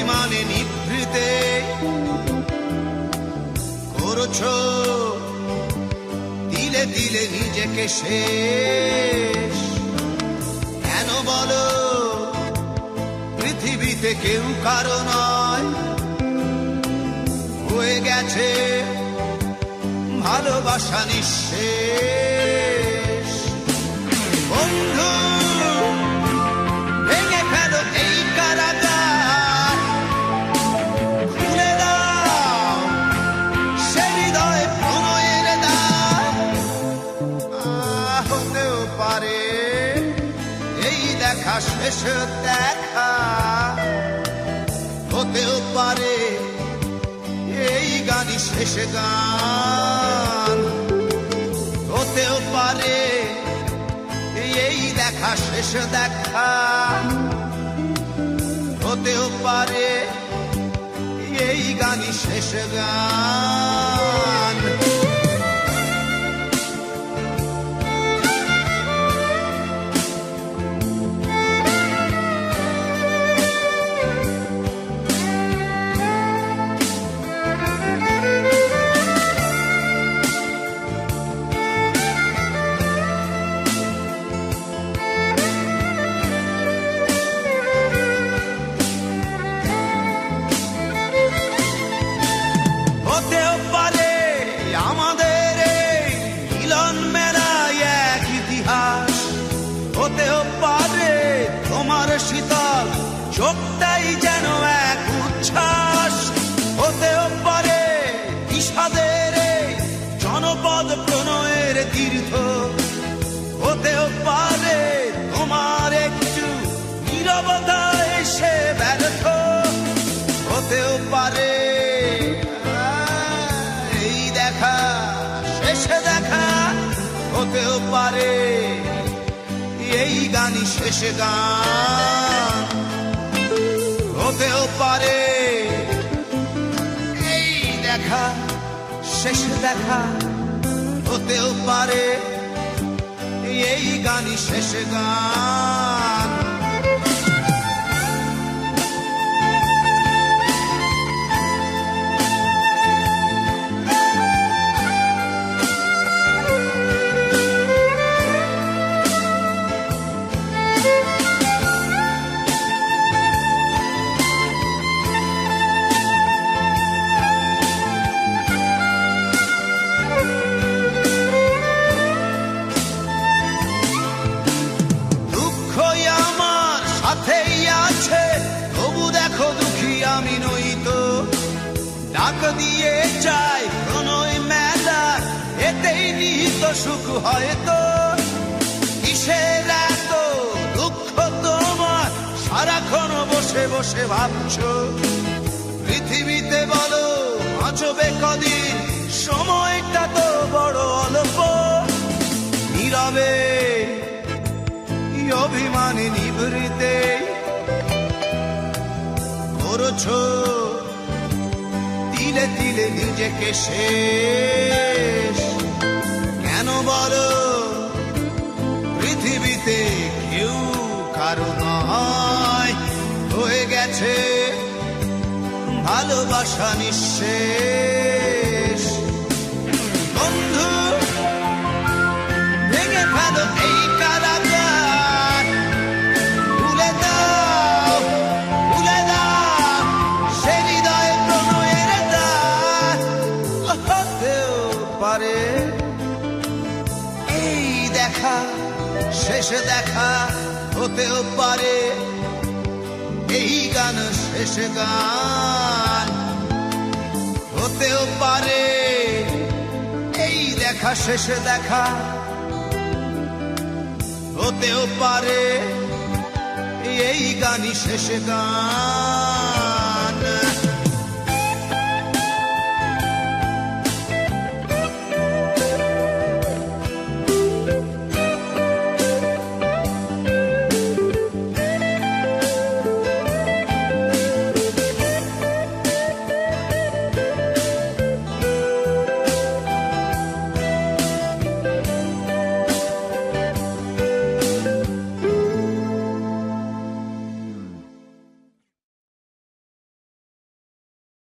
অভিমানে নিভৃতে করছো দিলে দিলে নিজেকে শেষ। কেন বলো পৃথিবীতে কেউ কারো নয়, হয়ে গেছে ভালোবাসা নিঃশেষ। বন্ধু ভেঙে ফেলো এই কারাগার, খুলে দাও সে হৃদয় প্রণয়ের দ্বার। হতেও পারে এই দেখা শেষ দেখা, হতেও পারে এই গানই শেষ গান, হতেও পারে এই দেখা শেষ দেখা, হতেও পারে এই গানই শেষ গান। হতেও পারে আমাদের এই মিলন মেলায় এক ইতিহাস, হতেও পারে তোমার শীতল চোখটাই যেন এক উচ্ছ্বাস, হতেও পারে বিষাদের এই জনপদ প্রণয়ের তীর্থ, হতেও পারে তোমার একটু নীরবতা এসে ব্যর্থ, হতেও পারে এই দেখা শেষে দেখা, হতেও পারে এই গানই শেষ গান, হতেও পারে এই দেখা শেষ দেখা, হতেও পারে এই গানই শেষ গান। তবু দেখো দুঃখী আমি নই তো, ডাক দিয়ে চাই প্রণয় মেলা, এতেই নিহিত সুখ হয়তো। কিসের এত দুঃখ তোমার সারাক্ষণ বসে বসে ভাবছো, পৃথিবীতে বলো বাঁচবে কদিন, সময়টা তো বড় অল্প। নীরবে অভিমানে নিভৃতে করছো দিলে দিলে নিজেকে শেষ। কেন বলো পৃথিবীতে কেউ কারো নয়, হয়ে গেছে ভালোবাসা নিঃশেষ। বন্ধু ভেঙে ফেলো এই কারাগার, ভুলে দাও ভুলে দাও সে হৃদয় প্রণয়ের দ্বার। হতেও পারে এই দেখা শেষ দেখা, হতেও পারে এই গান শেষ গান, হতেও পারে এই দেখা শেষ দেখা, হতেও পারে এই গানই শেষ গান।